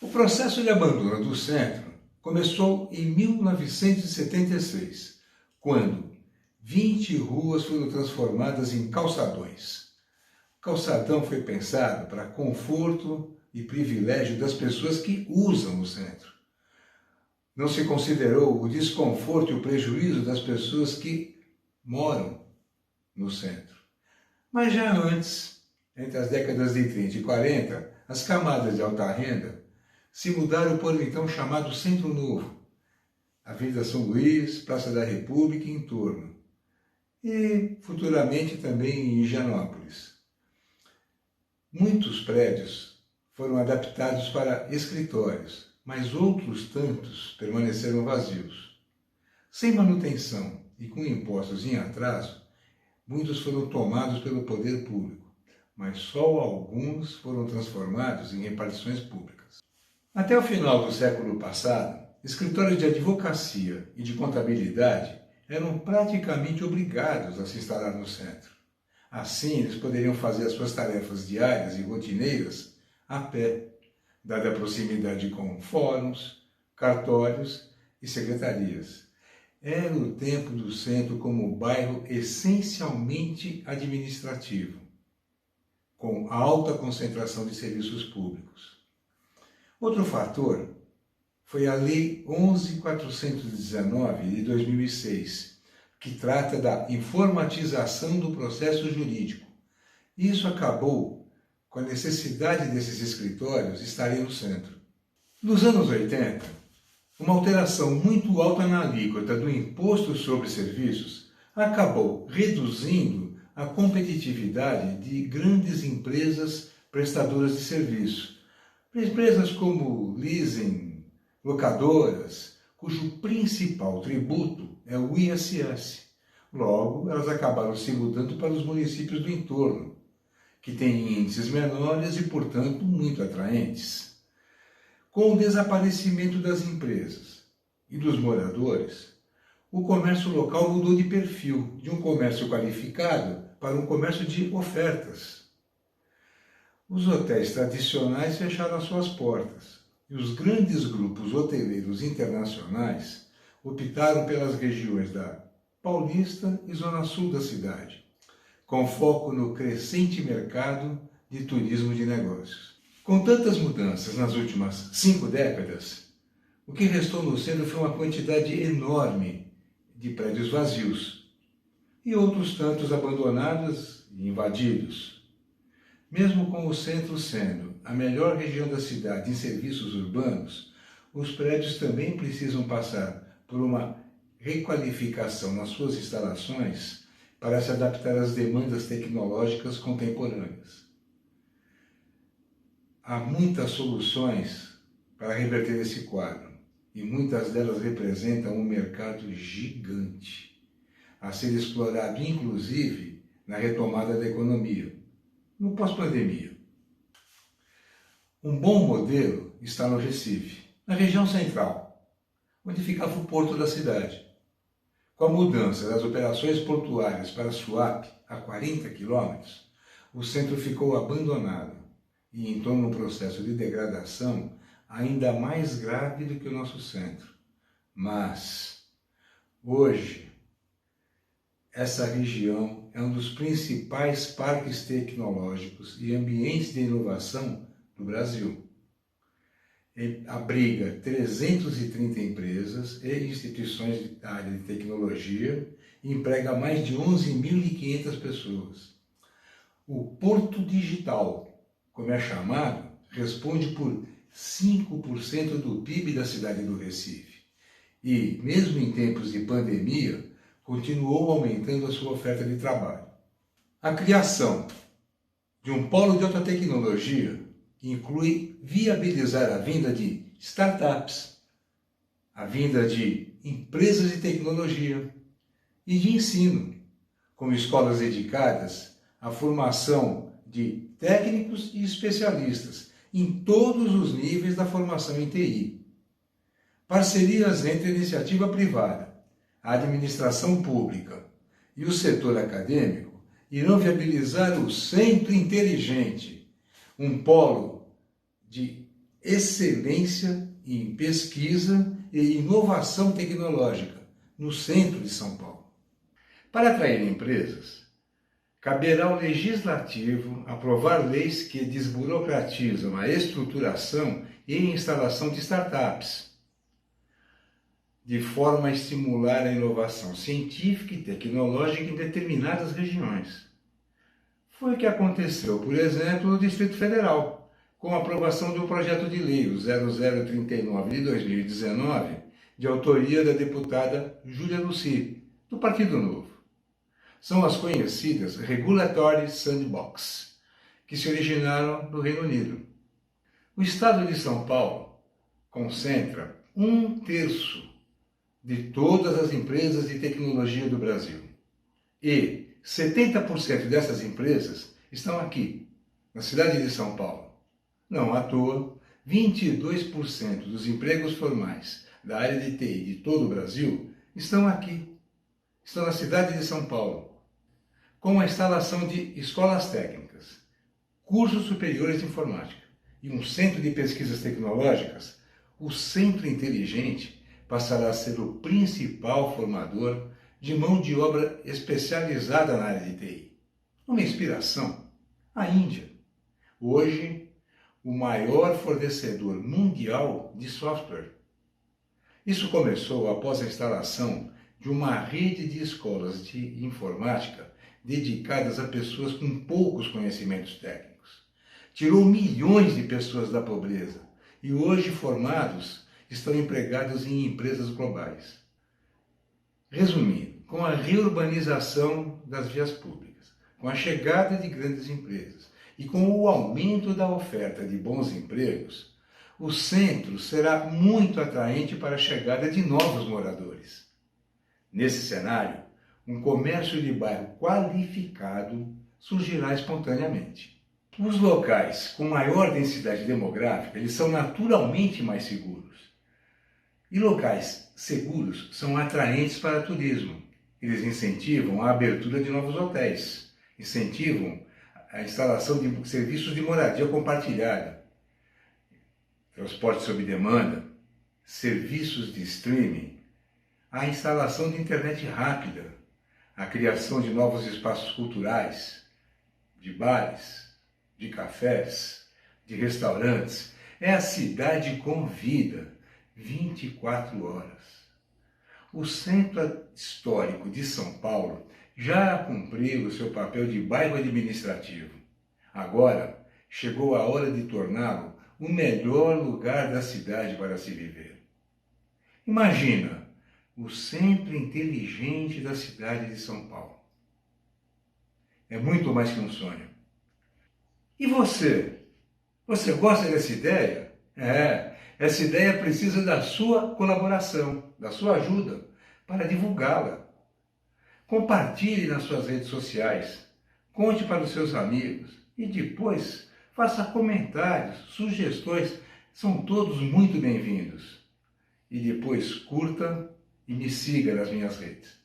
O processo de abandono do centro começou em 1976, quando 20 ruas foram transformadas em calçadões. O calçadão foi pensado para conforto e privilégio das pessoas que usam o centro. Não se considerou o desconforto e o prejuízo das pessoas que moram no centro. Mas já antes, entre as décadas de 30 e 40, as camadas de alta renda se mudaram para o então chamado Centro Novo, Avenida São Luís, Praça da República e em torno, e futuramente também em Higienópolis. Muitos prédios foram adaptados para escritórios, mas outros tantos permaneceram vazios. Sem manutenção e com impostos em atraso, muitos foram tomados pelo poder público, mas só alguns foram transformados em repartições públicas. Até o final do século passado, escritórios de advocacia e de contabilidade eram praticamente obrigados a se instalar no centro. Assim, eles poderiam fazer as suas tarefas diárias e rotineiras a pé, dada a proximidade com fóruns, cartórios e secretarias. Era o tempo do centro como bairro essencialmente administrativo, com alta concentração de serviços públicos. Outro fator foi a Lei 11.419 de 2006, que trata da informatização do processo jurídico. Isso acabou com a necessidade desses escritórios estarem no centro. Nos anos 80, uma alteração muito alta na alíquota do imposto sobre serviços acabou reduzindo a competitividade de grandes empresas prestadoras de serviço. Empresas como leasing, locadoras, cujo principal tributo é o ISS. Logo, elas acabaram se mudando para os municípios do entorno, que têm índices menores e, portanto, muito atraentes. Com o desaparecimento das empresas e dos moradores, o comércio local mudou de perfil, de um comércio qualificado para um comércio de ofertas. Os hotéis tradicionais fecharam as suas portas e os grandes grupos hoteleiros internacionais optaram pelas regiões da Paulista e Zona Sul da cidade, com foco no crescente mercado de turismo de negócios. Com tantas mudanças nas últimas 5 décadas, o que restou no centro foi uma quantidade enorme de prédios vazios e outros tantos abandonados e invadidos. Mesmo com o centro sendo a melhor região da cidade em serviços urbanos, os prédios também precisam passar por uma requalificação nas suas instalações para se adaptar às demandas tecnológicas contemporâneas. Há muitas soluções para reverter esse quadro, e muitas delas representam um mercado gigante, a ser explorado inclusive na retomada da economia, no pós-pandemia. Um bom modelo está no Recife, na região central, onde ficava o porto da cidade. Com a mudança das operações portuárias para Suape, a 40 quilômetros, o centro ficou abandonado e entrou num processo de degradação ainda mais grave do que o nosso centro. Mas, hoje, essa região é um dos principais parques tecnológicos e ambientes de inovação do Brasil. Abriga 330 empresas e instituições da área de tecnologia e emprega mais de 11.500 pessoas. O Porto Digital, como é chamado, responde por 5% do PIB da cidade do Recife. E, mesmo em tempos de pandemia, continuou aumentando a sua oferta de trabalho. A criação de um polo de alta tecnologia inclui viabilizar a vinda de startups, a vinda de empresas de tecnologia e de ensino, como escolas dedicadas à formação de técnicos e especialistas em todos os níveis da formação em TI. Parcerias entre a iniciativa privada, a administração pública e o setor acadêmico irão viabilizar o Centro Inteligente, um polo de excelência em pesquisa e inovação tecnológica no centro de São Paulo. Para atrair empresas, caberá ao Legislativo aprovar leis que desburocratizam a estruturação e instalação de startups, de forma a estimular a inovação científica e tecnológica em determinadas regiões. Foi o que aconteceu, por exemplo, no Distrito Federal, com a aprovação do projeto de lei, o 0039 de 2019, de autoria da deputada Júlia Lucy, do Partido Novo. São as conhecidas Regulatory Sandbox, que se originaram no Reino Unido. O Estado de São Paulo concentra 1/3 de todas as empresas de tecnologia do Brasil. E 70% dessas empresas estão aqui, na cidade de São Paulo. Não à toa, 22% dos empregos formais da área de TI de todo o Brasil estão aqui, estão na cidade de São Paulo, com a instalação de escolas técnicas, cursos superiores de informática e um centro de pesquisas tecnológicas. O Centro Inteligente passará a ser o principal formador de mão de obra especializada na área de TI. Uma inspiração, a Índia. Hoje, o maior fornecedor mundial de software. Isso começou após a instalação de uma rede de escolas de informática dedicadas a pessoas com poucos conhecimentos técnicos. Tirou milhões de pessoas da pobreza e hoje formados estão empregados em empresas globais. Resumindo, com a reurbanização das vias públicas, com a chegada de grandes empresas e com o aumento da oferta de bons empregos, o centro será muito atraente para a chegada de novos moradores. Nesse cenário, um comércio de bairro qualificado surgirá espontaneamente. Os locais com maior densidade demográfica, eles são naturalmente mais seguros. E locais seguros são atraentes para turismo. Eles incentivam a abertura de novos hotéis, incentivam a instalação de serviços de moradia compartilhada, transporte sob demanda, serviços de streaming, a instalação de internet rápida, a criação de novos espaços culturais, de bares, de cafés, de restaurantes. É a cidade com vida, 24 horas. O Centro Histórico de São Paulo já cumpriu o seu papel de bairro administrativo. Agora, chegou a hora de torná-lo o melhor lugar da cidade para se viver. Imagina o centro inteligente da cidade de São Paulo. É muito mais que um sonho. E você? Você gosta dessa ideia? Essa ideia precisa da sua colaboração, da sua ajuda para divulgá-la. Compartilhe nas suas redes sociais, conte para os seus amigos e depois faça comentários, sugestões, são todos muito bem-vindos. E depois curta e me siga nas minhas redes.